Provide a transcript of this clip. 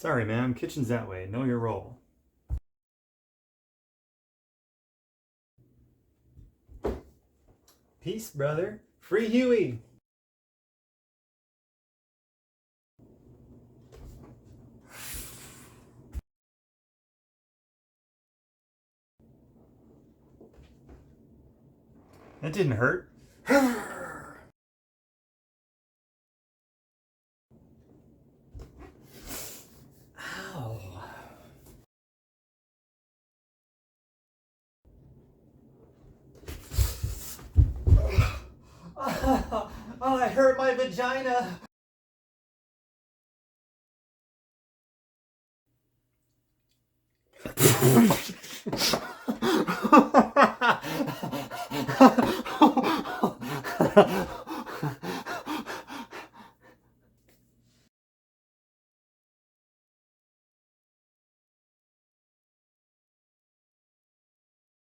Sorry, ma'am. Kitchen's that way. Know your role. Peace, brother. Free Huey. That didn't hurt. Ow. Oh, I hurt my vagina.